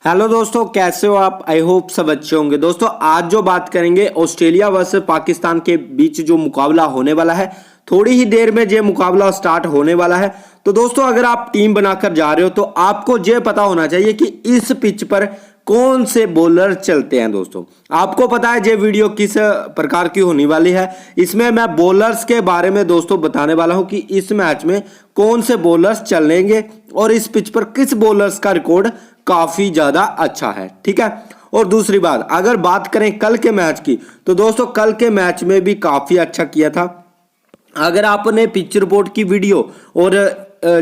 Hello दोस्तों, कैसे हो आप। आई होप सब अच्छे होंगे। दोस्तों आज जो बात करेंगे ऑस्ट्रेलिया वर्सेस पाकिस्तान के बीच जो मुकाबला होने वाला है, थोड़ी ही देर में ये मुकाबला स्टार्ट होने वाला है। तो दोस्तों अगर आप टीम बनाकर जा रहे हो तो आपको ये पता होना चाहिए कि इस पिच पर कौन से बॉलर चलते हैं। दोस्तों आपको पता है ये वीडियो किस प्रकार की होने वाली है। इसमें मैं बॉलर्स के बारे में दोस्तों बताने वाला हूं कि इस मैच में कौन से बॉलर्स चलेंगे और इस पिच पर किस बॉलर्स का रिकॉर्ड काफी ज्यादा अच्छा है। ठीक है। और दूसरी बात, अगर बात करें कल के मैच की, तो दोस्तों कल के मैच में भी काफी अच्छा किया था। अगर आपने पिच रिपोर्ट की वीडियो और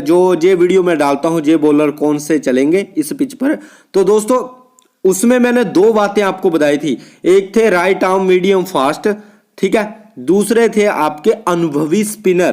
जो ये वीडियो मैं डालता हूं ये बॉलर कौन से चलेंगे इस पिच पर, तो दोस्तों उसमें मैंने दो बातें आपको बताई थी। एक थे राइट आर्म मीडियम फास्ट, ठीक है, दूसरे थे आपके अनुभवी स्पिनर।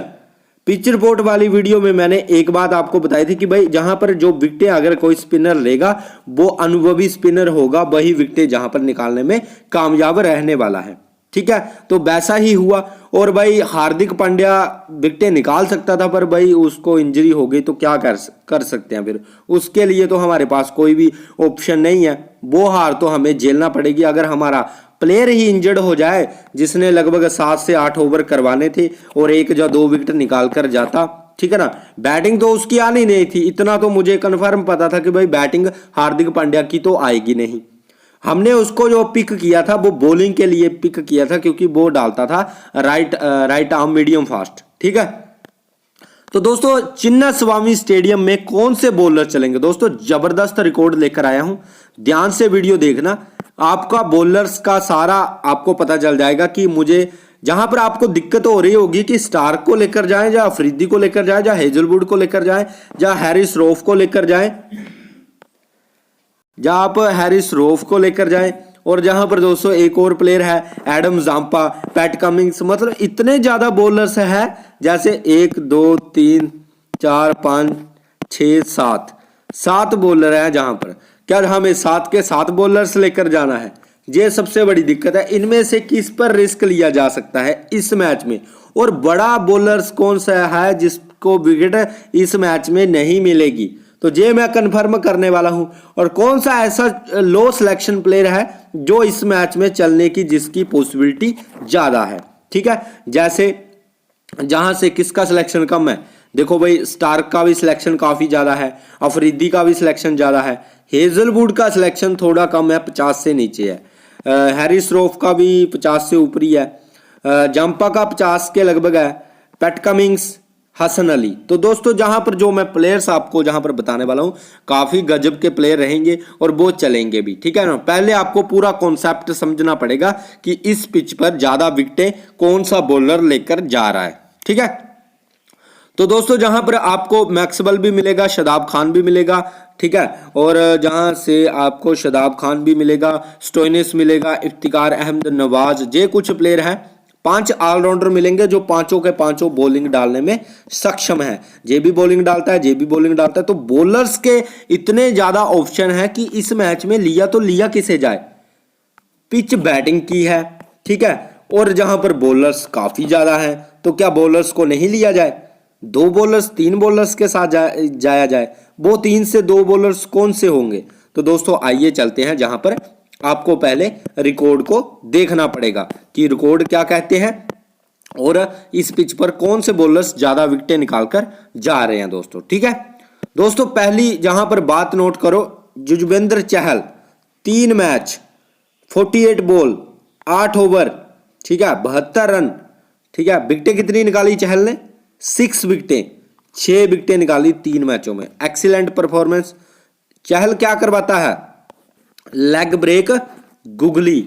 पिच रिपोर्ट वाली वीडियो में मैंने एक बात आपको बताई थी कि भाई जहां पर जो विकेटें अगर कोई स्पिनर लेगा वो अनुभवी स्पिनर होगा, वही विकेटें जहां पर निकालने में कामयाब रहने वाला है। ठीक है, तो वैसा ही हुआ। और भाई हार्दिक पांड्या विकेटें निकाल सकता था, पर भाई उसको इंजरी हो गई तो क्या कर सकते हैं। फिर उसके लिए तो हमारे पास कोई भी ऑप्शन नहीं है, वो हार तो हमें झेलना पड़ेगी। अगर हमारा प्लेयर ही इंजर्ड हो जाए जिसने लगभग 7 से 8 ओवर करवाने थे और एक या दो विकेट निकाल कर जाता, ठीक है ना, बैटिंग तो उसकी आनी नहीं थी। इतना तो मुझे कन्फर्म पता था कि भाई बैटिंग हार्दिक पांड्या की तो आएगी नहीं। हमने उसको जो पिक किया था वो बॉलिंग के लिए पिक किया था, क्योंकि वो डालता था राइट आर्म मीडियम फास्ट। ठीक है, तो दोस्तों चिन्ना स्वामी स्टेडियम में कौन से बॉलर चलेंगे। दोस्तों जबरदस्त रिकॉर्ड लेकर आया हूं, ध्यान से वीडियो देखना। आपका बॉलर्स का सारा आपको पता चल जाएगा कि मुझे जहां पर आपको दिक्कत हो रही होगी कि स्टार्क को लेकर जाएं या अफरीदी को लेकर जाएं या हेजलवुड को लेकर जाएं या हैरिस रऊफ को लेकर जाएं, जहां आप हैरिस रऊफ को लेकर जाएं, और जहां पर दोस्तों एक और प्लेयर है एडम जांपा, पैट कमिंग्स, मतलब इतने ज्यादा बॉलर्स है। जैसे 1 2 3 4 5 6 7 बॉलर हैं। जहां पर क्या हमें 7 के 7 बॉलर्स लेकर जाना है, ये सबसे बड़ी दिक्कत है। इनमें से किस पर रिस्क लिया जा सकता है इस मैच में, और बड़ा बॉलर्स कौन सा है जिसको विकेट इस मैच में नहीं मिलेगी, तो ये मैं कंफर्म करने वाला हूं। और कौन सा ऐसा लो सिलेक्शन प्लेयर है जो इस मैच में चलने की जिसकी पॉसिबिलिटी ज्यादा है। ठीक है, जैसे जहां से किसका सिलेक्शन कम है, देखो भाई स्टार्क का भी सिलेक्शन काफी ज्यादा है, अफरीदी का भी सिलेक्शन ज्यादा है, हेजलवुड का सिलेक्शन थोड़ा कम है, 50 से नीचे है, हैरिस रऊफ का भी 50 से ऊपरी है, जंपा का 50 के लगभग है, पैट कमिंग्स, हसन अली। तो दोस्तों जहां पर जो मैं प्लेयर्स आपको जहां पर बताने वाला हूं काफी गजब के प्लेयर रहेंगे और वो चलेंगे भी। ठीक है ना, पहले आपको पूरा कॉन्सेप्ट समझना पड़ेगा कि इस पिच पर ज्यादा विकेटें कौन सा बॉलर लेकर जा रहा है। ठीक है, तो दोस्तों जहां पर आपको मैक्सवेल भी मिलेगा, शादाब खान भी मिलेगा, ठीक है, और जहां से आपको शादाब खान भी मिलेगा, स्टोइनिस मिलेगा, इफ्तिकार अहमद नवाज, ये कुछ प्लेयर हैं। 5 ऑलराउंडर मिलेंगे जो पांचों के पांचों बॉलिंग डालने में सक्षम है। जे भी बॉलिंग डालता है, जे भी बॉलिंग डालता है। तो बॉलर्स के इतने ज्यादा ऑप्शन है कि इस मैच में लिया तो लिया किसे जाए। पिच बैटिंग की है, ठीक है, और जहां पर बॉलर्स काफी ज्यादा है तो क्या बॉलर्स को नहीं लिया जाए। 2 बॉलर्स 3 बॉलर्स के साथ जाया जाए, वो 3 से 2 बॉलर्स कौन से होंगे। तो दोस्तों आइए चलते हैं, जहां पर आपको पहले रिकॉर्ड को देखना पड़ेगा कि रिकॉर्ड क्या कहते हैं और इस पिच पर कौन से बॉलर्स ज्यादा विकेटें निकालकर जा रहे हैं। दोस्तों ठीक है, दोस्तों पहली जहां पर बात नोट करो, Yuzvendra Chahal 3 match 48 ball 8 over, ठीक है, 72 रन, ठीक है। विकेटें कितनी निकाली चहल ने, 6 विकेटें, 6 विकेटें निकाली 3 मैचों में। Excellent performance. चहल क्या करवाता है, लेग ब्रेक गुगली,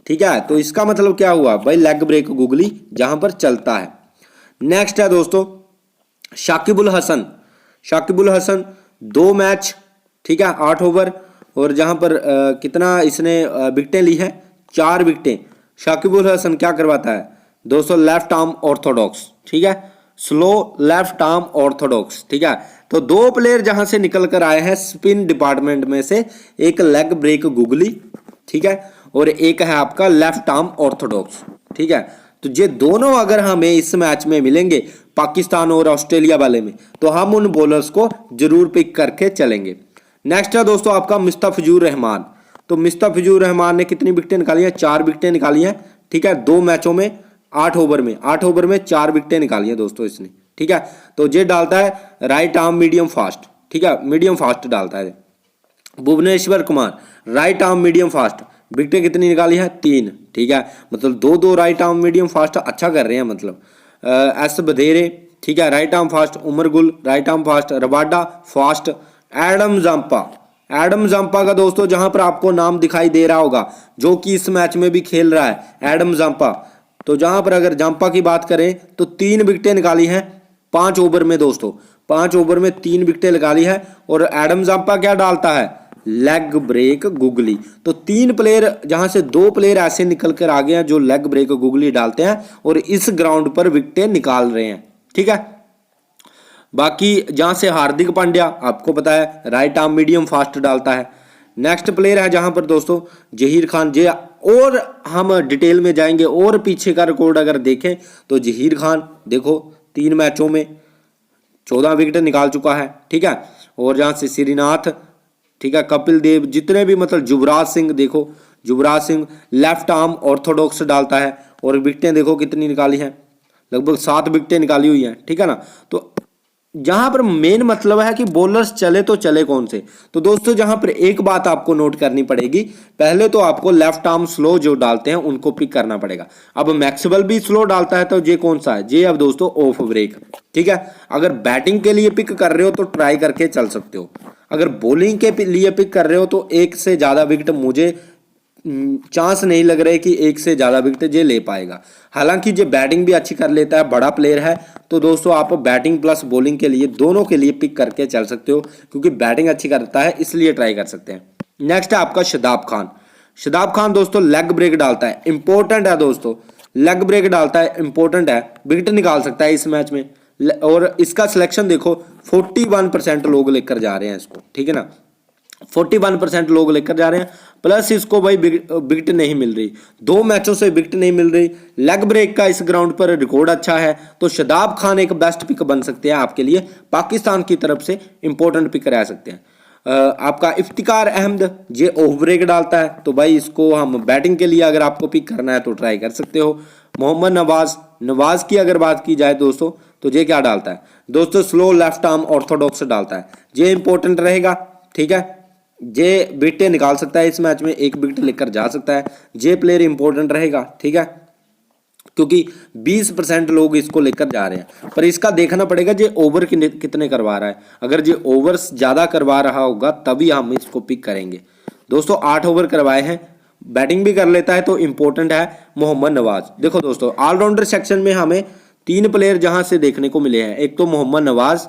ठीक है, तो इसका मतलब क्या हुआ भाई, लेग ब्रेक गुगली जहां पर चलता है। नेक्स्ट है दोस्तों शाकिबुल हसन। शाकिबुल हसन 2 मैच, ठीक है, 8 ओवर, और जहां पर कितना इसने विकेटें ली है, 4 विकेटें। शाकिबुल हसन क्या करवाता है दोस्तों, लेफ्ट आर्म ऑर्थोडॉक्स, ठीक है, स्लो लेफ्ट आर्म ऑर्थोडॉक्स, ठीक है। तो 2 प्लेयर जहां से निकल कर आए हैं स्पिन डिपार्टमेंट में से, एक लेग ब्रेक गुगली, ठीक है, और एक है आपका लेफ्ट आर्म ऑर्थोडॉक्स, ठीक है। तो ये दोनों अगर हमें इस मैच में मिलेंगे पाकिस्तान और ऑस्ट्रेलिया वाले में, तो हम उन बॉलर्स को जरूर पिक करके चलेंगे। नेक्स्ट है दोस्तों आपका मुस्तफिजुर रहमान। तो मुस्तफिजुर रहमान ने कितनी विकेटें निकाली हैं? 4 विकेटें निकाली हैं, ठीक है, 2 मैचों में 8 ओवर में 4 विकेटें निकाली हैं दोस्तों इसने, ठीक है। तो ये डालता है राइट आर्म मीडियम फास्ट, ठीक है, मीडियम फास्ट डालता है। Bhuvneshwar Kumar right arm medium fast, विकेटें कितनी निकाली है? 3, ठीक है, मतलब 2-2 राइट आर्म मीडियम फास्ट अच्छा कर रहे हैं मतलब। एस बधेरे, ठीक है, right arm fast. Umar Gul right arm fast. Rabada fast. Adam Zampa का दोस्तों जहां पर आपको नाम दिखाई दे रहा होगा, जो कि इस मैच में भी खेल रहा है, एडम जांपा। तो जहां पर अगर जांपा की बात करें तो 3 विकेटें निकाली हैं 5 ओवर में दोस्तों, 5 ओवर में 3 विकेटें निकाली है। और एडम जांपा क्या डालता है? Leg break googly. तो 3 प्लेयर जहां से 2 प्लेयर ऐसे निकल कर आ गए हैं जो लेग ब्रेक गुगली डालते हैं और इस ग्राउंड पर विकेटें निकाल रहे हैं, ठीक है। बाकी जहां से हार्दिक पांड्या आपको पता है राइट आर्म मीडियम फास्ट डालता है। नेक्स्ट प्लेयर है जहां पर दोस्तों जहीर खान। जे और हम डिटेल में जाएंगे और पीछे का रिकॉर्ड अगर देखें तो जहीर खान देखो 3 मैचों में 14 विकेट निकाल चुका है, ठीक है। और जहां से श्रीनाथ, ठीक है, कपिल देव, जितने भी मतलब युवराज सिंह, देखो Yuvraj Singh left arm Orthodox डालता है और विकेटें देखो कितनी निकाली हैं, लगभग 7 विकेटें निकाली हुई हैं, ठीक है ना। तो जहां पर मेन मतलब है कि बॉलर्स चले तो चले कौन से। तो दोस्तों जहां पर एक बात आपको नोट करनी पड़ेगी, पहले तो आपको लेफ्ट आर्म स्लो जो डालते हैं उनको पिक करना पड़ेगा। अब मैक्सवेल भी स्लो डालता है, तो ये कौन सा है? ये अब दोस्तों ऑफ ब्रेक, ठीक है। अगर बैटिंग के लिए पिक कर रहे हो तो ट्राई करके चल सकते हो, अगर बॉलिंग के लिए पिक कर रहे हो तो एक से ज्यादा विकेट मुझे चांस नहीं लग रहा है कि एक से ज्यादा विकेट ये ले पाएगा। हालांकि ये बैटिंग भी अच्छी कर लेता है, बड़ा प्लेयर है, तो दोस्तों आप बैटिंग प्लस बॉलिंग के लिए दोनों के लिए पिक करके चल सकते हो, क्योंकि बैटिंग अच्छी करता है इसलिए ट्राई कर सकते हैं। नेक्स्ट है आपका शादाब खान दोस्तों लेग ब्रेक डालता है, इंपॉर्टेंट है दोस्तों, लेग ब्रेक डालता है, इंपॉर्टेंट है, विकेट निकाल सकता है इस मैच में। और इसका सिलेक्शन देखो 41% लोग लेकर जा रहे हैं इसको, ठीक है ना, 41% लोग लेकर जा रहे हैं। प्लस इसको भाई विकेट नहीं मिल रही, 2 मैचों से विकेट नहीं मिल रही, लेग ब्रेक का इस ग्राउंड पर रिकॉर्ड अच्छा है, तो शादाब खान एक बेस्ट पिक बन सकते हैं आपके लिए, पाकिस्तान की तरफ से इंपॉर्टेंट पिक रह सकते हैं। आपका इफ्तिकार अहमद ये ऑफ ब्रेक डालता है, तो भाई इसको हम बैटिंग के लिए अगर आपको पिक करना है तो ट्राई कर सकते हो। मोहम्मद नवाज की अगर बात की जाए दोस्तों, तो ये क्या डालता है दोस्तों? स्लो लेफ्ट आर्म ऑर्थोडॉक्स डालता है, ये इंपॉर्टेंट रहेगा, ठीक है। जे विकेटें निकाल सकता है इस मैच में, 1 विकेट लेकर जा सकता है, जे प्लेयर इंपॉर्टेंट रहेगा, ठीक है, क्योंकि 20% लोग इसको लेकर जा रहे हैं। पर इसका देखना पड़ेगा जे ओवर कितने करवा रहा है, अगर जे ओवर्स ज्यादा करवा रहा होगा तभी हम इसको पिक करेंगे। दोस्तों 8 ओवर करवाए हैं, बैटिंग भी कर लेता है, तो इंपॉर्टेंट है मोहम्मद नवाज। देखो दोस्तों ऑलराउंडर सेक्शन में हमें 3 प्लेयर जहां से देखने को मिले हैं, एक तो मोहम्मद नवाज,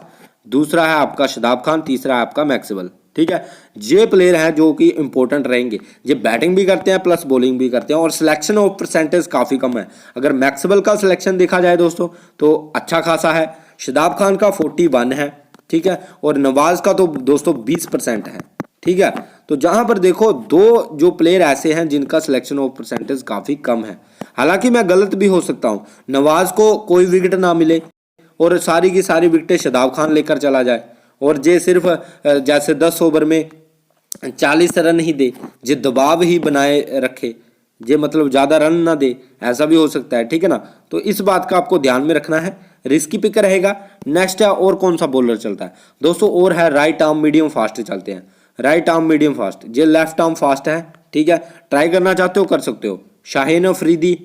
दूसरा है आपका शादाब खान, तीसरा है आपका मैक्सवेल, ठीक है। ये प्लेयर हैं जो कि इंपॉर्टेंट रहेंगे, ये बैटिंग भी करते हैं प्लस बॉलिंग भी करते हैं, और सिलेक्शन ऑफ परसेंटेज काफी कम है। अगर मैक्सवेल का सिलेक्शन देखा जाए दोस्तों तो अच्छा खासा है, शादाब खान का 41 है, ठीक है, और नवाज का तो दोस्तों 20% है, ठीक है। तो जहां पर देखो 2 जो प्लेयर ऐसे हैं जिनका सिलेक्शन ऑफ परसेंटेज काफी कम है। हालांकि मैं गलत भी हो सकता हूं, नवाज को कोई विकेट ना मिले और सारी की सारी विकेटें शादाब खान लेकर चला जाए, और जे सिर्फ जैसे 10 ओवर में 40 रन ही दे, जे दबाव ही बनाए रखे, जे मतलब ज्यादा रन ना दे, ऐसा भी हो सकता है, ठीक है ना। तो इस बात का आपको ध्यान में रखना है, रिस्की पिक रहेगा। नेक्स्ट है और कौन सा बॉलर चलता है दोस्तों, और है राइट आर्म मीडियम फास्ट चलते हैं, राइट आर्म मीडियम फास्ट, ये लेफ्ट आर्म फास्ट है, ठीक है, ट्राई करना चाहते हो कर सकते हो। Shaheen Afridi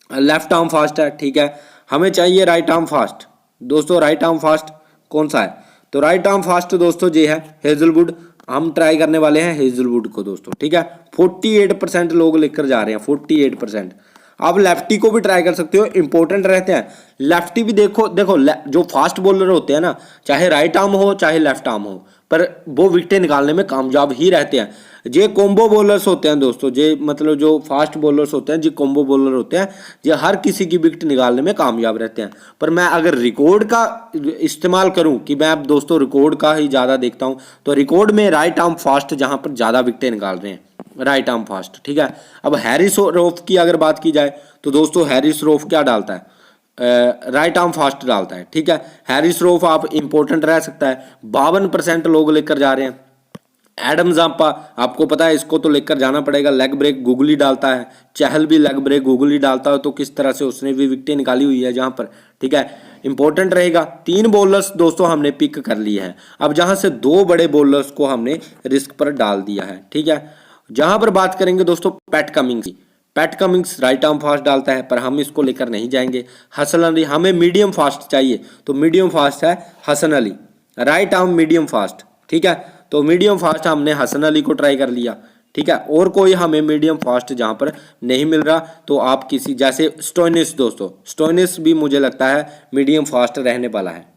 left arm fast है, ठीक है, हमें चाहिए राइट आर्म फास्ट दोस्तों। राइट आर्म फास्ट कौन सा है? तो राइट आर्म फास्ट दोस्तों ये है हेजलवुड, हम ट्राई करने वाले हैं हेजलवुड को दोस्तों, ठीक है। 48% लोग लेकर जा रहे हैं, 48%। आप लेफ्टी को भी ट्राई कर सकते हो, इंपॉर्टेंट रहते हैं लेफ्टी भी। देखो जो फास्ट बॉलर होते हैं ना, चाहे राइट आर्म हो चाहे लेफ्ट आर्म हो, पर वो विकेटें निकालने में कामयाब ही रहते हैं। ये कॉम्बो बॉलर्स होते हैं दोस्तों, ये मतलब जो फास्ट बॉलर्स होते हैं, जो कॉम्बो बॉलर होते हैं, ये हर किसी की विकेट निकालने में कामयाब रहते हैं। पर मैं अगर रिकॉर्ड का इस्तेमाल करूं कि मैं अब दोस्तों रिकॉर्ड का ही ज़्यादा देखता हूं, तो रिकॉर्ड में राइट आर्म फास्ट जहां पर ज़्यादा विकेटें निकाल रहे हैं, राइट आर्म फास्ट, ठीक है। अब हैरिस रॉफ की अगर बात की जाए तो दोस्तों हैरिस रॉफ क्या डालता है? राइट आर्म फास्ट डालता है, ठीक है। हैरिस रॉफ आप इंपॉर्टेंट रह सकता है, 52% लोग लेकर जा रहे हैं, एडम जाम्पा, आपको पता है इसको तो लेकर जाना पड़ेगा, लेग ब्रेक गूगली डालता है, चहल भी लेग ब्रेक गूगली डालता है, तो किस तरह से उसने भी विकेटें निकाली हुई है जहां पर, ठीक है, इंपॉर्टेंट रहेगा। 3 बॉलर्स दोस्तों हमने पिक कर लिए हैं। अब जहां से 2 बड़े बॉलर्स को हमने रिस्क पर डाल दिया है, ठीक है। जहां पर बात करेंगे दोस्तों पैट कमिंग्स की, Pat Cummins right arm fast डालता है, पर हम इसको लेकर नहीं जाएंगे। हसन अली, हमें मीडियम फास्ट चाहिए, तो मीडियम फास्ट है Hasan Ali, right arm medium fast, ठीक है। तो मीडियम फास्ट हमने हसन अली को ट्राई कर लिया, ठीक है। और कोई हमें मीडियम फास्ट जहां पर नहीं मिल रहा, तो आप किसी जैसे स्टोइनिस, दोस्तों स्टोइनिस भी मुझे लगता है मीडियम फास्ट रहने वाला है,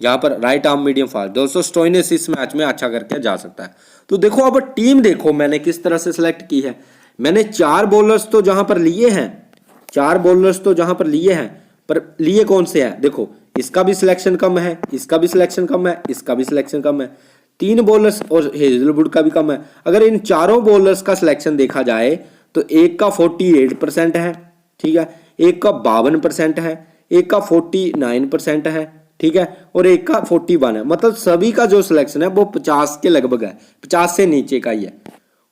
जहां पर राइट आर्म मीडियम फास्ट। दोस्तों स्टोइनिस इस मैच में अच्छा करके जा सकता है। तो देखो अब टीम देखो मैंने किस तरह से सिलेक्ट की है। मैंने 4 बॉलर्स तो जहां पर लिए हैं, 4 बॉलर्स तो जहां पर लिए हैं, पर लिए कौन से हैं, देखो इसका भी सिलेक्शन कम है, इसका भी सिलेक्शन कम है, इसका भी सिलेक्शन कम है, 3 बॉलर्स और हेजलवुड का भी कम है। अगर इन चारों बॉलर्स का सिलेक्शन देखा जाए तो एक का 48% है, ठीक है, एक का 52% है, एक का 49% है, ठीक है, और एक का 41 है। मतलब सभी का जो सिलेक्शन है वो 50 के लगभग है, 50 से नीचे का ही है।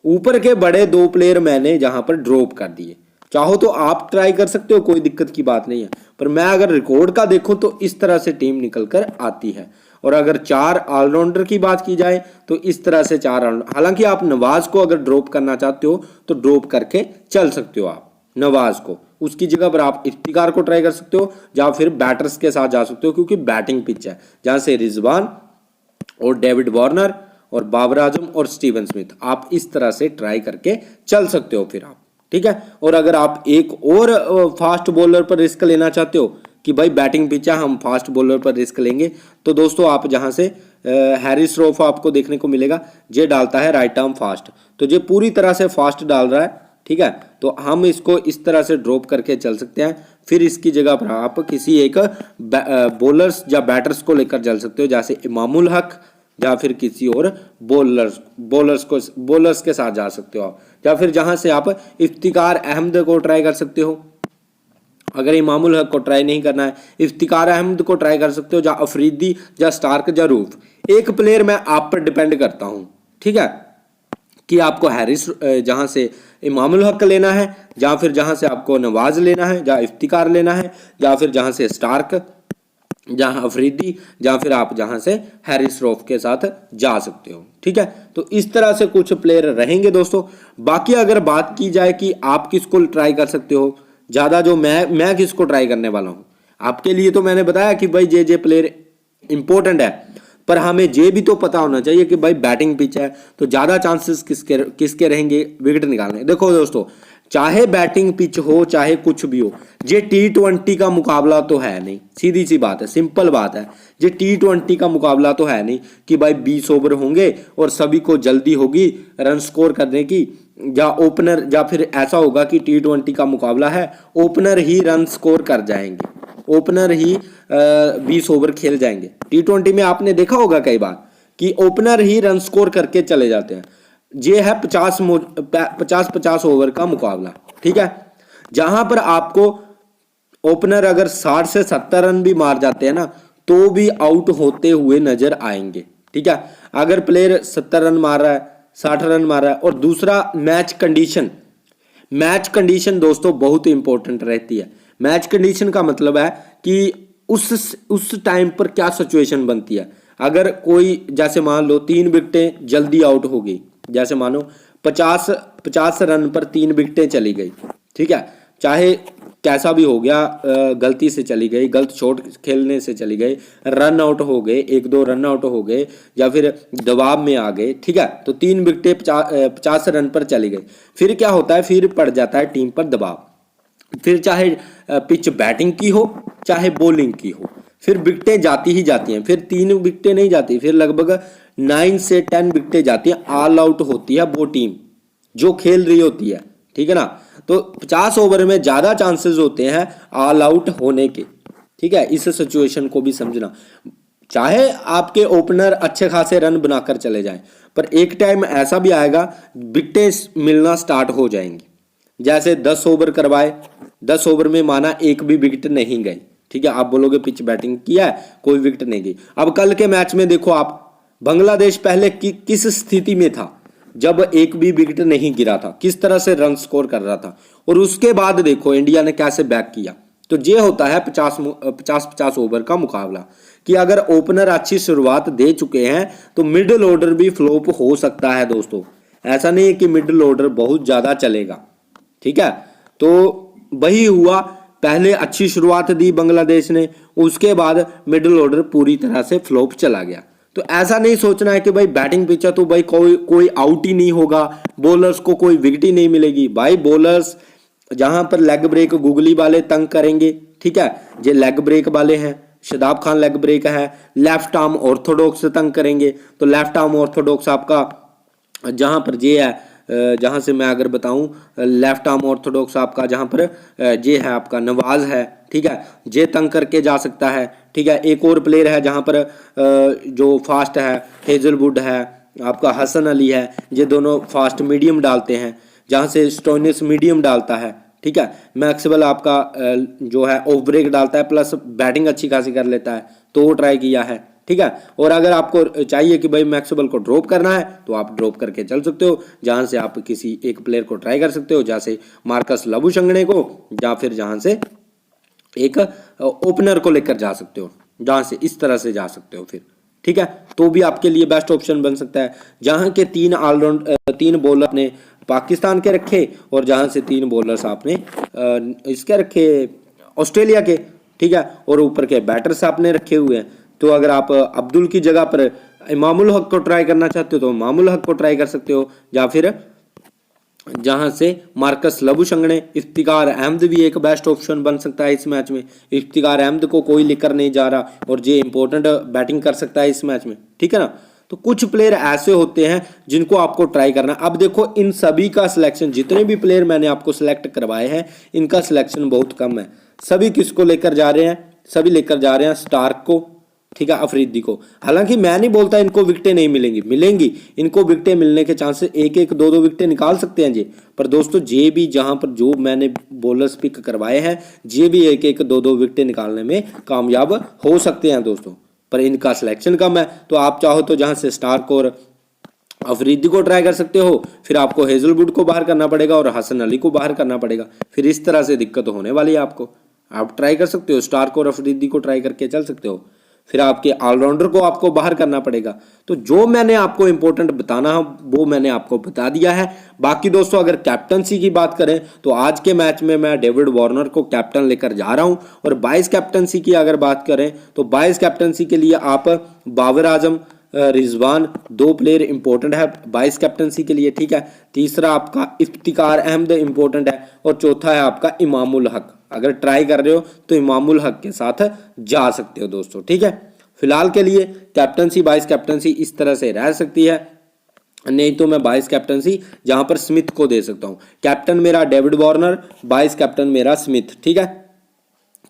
ऊपर के बड़े 2 प्लेयर मैंने जहां पर ड्रॉप कर दिए। चाहो तो आप ट्राई कर सकते हो, कोई दिक्कत की बात नहीं है, पर मैं अगर रिकॉर्ड का देखूं तो इस तरह से टीम निकल कर आती है। और अगर 4 ऑलराउंडर की बात की जाए तो इस तरह से 4 ऑलराउंडर, हालांकि आप नवाज को अगर ड्रॉप करना चाहते हो तो ड्रॉप करके चल सकते हो आप नवाज को, उसकी जगह पर आप इफ्तिकार को ट्राई कर सकते हो, या फिर बैटर्स के साथ जा सकते हो, क्योंकि बैटिंग पिच है जहां से रिजवान और डेविड वार्नर और बाबर आजम और स्टीवन स्मिथ, आप इस तरह से ट्राई करके चल सकते हो फिर आप, ठीक है। और अगर आप एक और फास्ट बॉलर पर रिस्क लेना चाहते हो कि भाई बैटिंग पिच है, हम फास्ट बॉलर पर रिस्क लेंगे, तो दोस्तों आप जहां से हैरिस रऊफ आपको देखने को मिलेगा, ये डालता है राइट आर्म फास्ट, तो ये पूरी तरह से फास्ट डाल रहा है, ठीक है। तो हम इसको इस तरह से ड्रॉप करके चल सकते हैं। फिर इसकी जगह पर आप किसी एक बॉलर्स या बैटर्स को लेकर चल सकते हो, जैसे इमामुल हक, या फिर किसी और बॉलर्स के साथ जा सकते हो आप, या फिर जहां से आप इफ्तिकार अहमद को ट्राई कर सकते हो। अगर इमामुल हक को ट्राई नहीं करना है, इफ्तिकार अहमद को ट्राई कर सकते हो, या अफरीदी या स्टार्क या रूफ। एक प्लेयर मैं आप पर डिपेंड करता हूं, ठीक है, कि आपको हैरिस जहां से इमामुल हक लेना है, या फिर जहां से आपको नवाज लेना है, या इफ्तिकार लेना है, या फिर जहां से स्टार्क, जहां अफरीदी, या फिर आप जहां से हैरिस रऊफ के साथ जा सकते हो, ठीक है। तो इस तरह से कुछ प्लेयर रहेंगे दोस्तों। बाकी अगर बात की जाए कि आप किसको ट्राई कर सकते हो ज्यादा, जो मैं किसको ट्राई करने वाला हूं आपके लिए, तो मैंने बताया कि भाई जे प्लेयर इंपॉर्टेंट है, पर हमें ये भी तो पता होना चाहिए कि भाई बैटिंग पिच है तो ज्यादा चांसेस किसके रहेंगे विकेट निकालने। देखो दोस्तों, चाहे बैटिंग पिच हो चाहे कुछ भी हो, ये T20 का मुकाबला तो है नहीं, सीधी सी बात है, सिंपल बात है। ये T20 का मुकाबला तो है नहीं कि भाई 20 ओवर होंगे और सभी को जल्दी होगी रन स्कोर करने की, या ओपनर, या फिर ऐसा होगा कि T20 का मुकाबला है ओपनर ही रन स्कोर कर जाएंगे, ओपनर ही 20 ओवर खेल जाएंगे। T20 में आपने देखा होगा कई बार कि ओपनर ही रन स्कोर करके चले जाते हैं। ये है 50 ओवर का मुकाबला, ठीक है, जहां पर आपको ओपनर अगर 60 से 70 रन भी मार जाते हैं ना, तो भी आउट होते हुए नजर आएंगे, ठीक है। अगर प्लेयर 70 रन मार रहा है, 60 रन मार रहा है, और दूसरा मैच कंडीशन दोस्तों बहुत इंपॉर्टेंट रहती है। मैच कंडीशन का मतलब है कि उस टाइम पर क्या सिचुएशन बनती है। अगर कोई जैसे मान लो 3 विकेटें जल्दी आउट हो गई, जैसे मानो 50 रन पर 3 विकेटें चली गई, ठीक है, चाहे कैसा भी हो गया, गलती से चली गई, गलत शॉट खेलने से चली गई, रन आउट हो गए, 1-2 रन आउट हो गए, या फिर दबाव में आ गए, ठीक है, तो 3 विकेटें 50 रन पर चली गई। फिर क्या होता है, फिर पड़ जाता है टीम पर दबाव। फिर चाहे पिच बैटिंग की हो चाहे बॉलिंग की हो, फिर विकेटें जाती ही जाती हैं। फिर 3 विकेटें नहीं जाती, फिर लगभग 9 से 10 विकेटें जाती हैं। ऑल आउट होती है वो टीम जो खेल रही होती है, ठीक है ना। तो 50 ओवर में ज्यादा चांसेस होते हैं ऑल आउट होने के, ठीक है। इस सिचुएशन को भी समझना। चाहे आपके ओपनर अच्छे खासे रन बनाकर चले जाएं, पर एक टाइम ऐसा भी आएगा विकेटें मिलना स्टार्ट हो जाएंगी। जैसे 10 ओवर करवाए, 10 ओवर में माना एक भी विकेट नहीं गई, ठीक है, आप बोलोगे पिच बैटिंग किया है कोई विकेट नहीं गई। अब कल के मैच में देखो आप, बांग्लादेश पहले किस स्थिति में था जब एक भी विकेट नहीं गिरा था, किस तरह से रन स्कोर कर रहा था, और उसके बाद देखो इंडिया ने कैसे बैक किया। तो ये होता है 50-50 ओवर का मुकाबला कि अगर ओपनर अच्छी शुरुआत दे चुके हैं तो मिडिल ऑर्डर भी फ्लॉप हो सकता है दोस्तों। ऐसा नहीं है कि मिडिल ऑर्डर बहुत ज्यादा चलेगा, ठीक है। तो वही हुआ, पहले अच्छी शुरुआत दी बांग्लादेश ने, उसके बाद मिडिल ऑर्डर पूरी तरह से फ्लॉप चला गया। तो ऐसा नहीं सोचना है कि भाई बैटिंग पिच है तो भाई कोई आउट ही नहीं होगा, बॉलर्स को कोई विकेट ही नहीं मिलेगी। भाई बॉलर्स जहां पर लेग ब्रेक गुगली वाले तंग करेंगे, ठीक है, ये लेग ब्रेक वाले हैं, शादाब खान लेग ब्रेक है, लेफ्ट आर्म ऑर्थोडॉक्स तंग करेंगे। तो लेफ्ट आर्म ऑर्थोडॉक्स आपका जहां पर ये है, जहां से मैं अगर बताऊं, लेफ्ट आर्म ऑर्थोडॉक्स आपका जहां पर ये है आपका नवाज है, ठीक है, ये तंग करके जा सकता है, ठीक है। एक और प्लेयर है जहां पर जो फास्ट है, हेजलवुड है, आपका हसन अली है, ये दोनों फास्ट मीडियम डालते हैं, जहां से स्टोइनिस मीडियम डालता है, ठीक है। मैक्सवेल आपका जो है ऑफ ब्रेक डालता है, प्लस बैटिंग अच्छी खासी कर लेता है, तो वो ट्राई किया है, ठीक है। और अगर आपको चाहिए कि भाई मैक्सवेल को ड्रॉप करना है तो आप ड्रॉप करके चल सकते हो, जहां से आप किसी एक प्लेयर को ट्राई कर सकते हो, जैसे मार्कस लबुशंगने को, या फिर जहां से एक ओपनर को लेकर जा सकते हो, जहां से इस तरह से जा सकते हो फिर, ठीक है। तो भी आपके लिए बेस्ट ऑप्शन बन सकता है। जहां के तीन बॉलर अपने पाकिस्तान के रखे, और जहां से 3 बॉलर्स आपने इसके रखे ऑस्ट्रेलिया के, ठीक है, और ऊपर के बैटर्स आपने रखे हुए हैं। तो अगर आप अब्दुल की जगह पर इमामुल हक को ट्राई करना चाहते हो तो इमामुल हक को ट्राई कर सकते हो, या फिर जहां से मार्कस लबुशंगने, इफ्तिकार अहमद भी एक बेस्ट ऑप्शन बन सकता है इस मैच में। इफ्तिकार अहमद को कोई लेकर नहीं जा रहा और ये इंपॉर्टेंट बैटिंग कर सकता है इस मैच में, ठीक है ना। तो कुछ प्लेयर ऐसे होते हैं जिनको आपको ट्राई करना। अब देखो इन सभी का सिलेक्शन, जितने भी प्लेयर मैंने आपको सिलेक्ट करवाए हैं, इनका सिलेक्शन बहुत कम है। सभी किसको लेकर जा रहे हैं? सभी लेकर जा रहे हैं स्टार्क को, ठीक है, अफरीदी को। हालांकि मैं नहीं बोलता इनको विकेटें नहीं मिलेंगी, इनको विकेटें मिलने के चांसेस 1-1, 2-2 विकेटें निकाल सकते हैं जी। पर दोस्तों ये भी जहां पर जो मैंने बॉलर्स पिक करवाए हैं, ये भी 1-1, 2-2 विकेटें निकालने में कामयाब हो सकते हैं दोस्तों, पर इनका सिलेक्शन कम है। तो आप चाहो तो जहां से स्टार्क और अफरीदी को ट्राई कर सकते हो, फिर आपको हेजलवुड को बाहर करना पड़ेगा और हसन अली को बाहर करना पड़ेगा, फिर इस तरह से दिक्कत होने वाली है आपको। आप ट्राई कर सकते हो, स्टार्क और अफरीदी को ट्राई करके चल सकते हो, फिर आपके ऑलराउंडर को आपको बाहर करना पड़ेगा। तो जो मैंने आपको इंपॉर्टेंट बताना है वो मैंने आपको बता दिया है। बाकी दोस्तों अगर कैप्टनसी की बात करें तो आज के मैच में मैं डेविड वार्नर को कैप्टन लेकर जा रहा हूं। और वाइस कैप्टनसी की अगर बात करें तो वाइस कैप्टनसी के लिए आप बाबर आजम, रिजवान, 2 प्लेयर इंपॉर्टेंट है वाइस कैप्टनसी के लिए, ठीक है। तीसरा आपका इफ्तिकार अहमद इंपॉर्टेंट है, और चौथा है आपका इमामुल हक। अगर ट्राई कर रहे हो तो इमामुल हक के साथ जा सकते हो दोस्तों, ठीक है। फिलहाल के लिए कैप्टनसी वाइस कैप्टनसी इस तरह से रह सकती है, नहीं तो मैं वाइस कैप्टनसी जहां पर स्मिथ को दे सकता हूं। कैप्टन मेरा डेविड वार्नर, वाइस कैप्टन मेरा स्मिथ, ठीक है।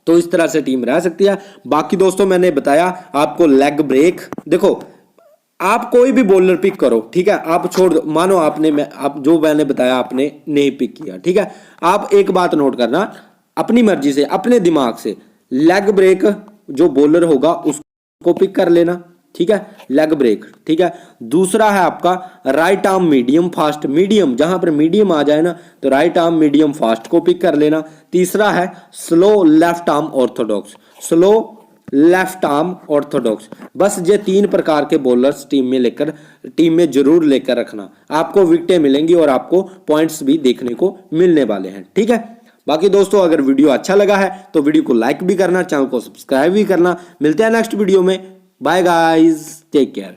तो इस तरह से टीम रह सकती है। बाकी दोस्तों मैंने बताया आपको लेग ब्रेक, देखो आप कोई भी बॉलर पिक करो, ठीक है, आप छोड़ दो, मानो आप जो मैंने बताया आपने नहीं पिक किया, ठीक है। आप एक बात नोट करना, अपनी मर्जी से, अपने दिमाग से लेग ब्रेक जो बॉलर होगा उसको पिक कर लेना, ठीक है, लेग ब्रेक, ठीक है। दूसरा है आपका right arm medium fast, medium जहां पर मीडियम आ जाए ना तो राइट आर्म मीडियम फास्ट को पिक कर लेना। तीसरा है slow left arm Orthodox, slow left arm Orthodox. बस ये 3 प्रकार के बॉलर्स टीम में जरूर लेकर रखना, आपको विकेटें मिलेंगी और आपको पॉइंट्स भी देखने को मिलने वाले हैं, ठीक है। बाकी दोस्तों अगर वीडियो अच्छा लगा है तो वीडियो को लाइक भी करना, चैनल को सब्सक्राइब भी करना। मिलते हैं नेक्स्ट वीडियो में, बाय गाइस, टेक केयर।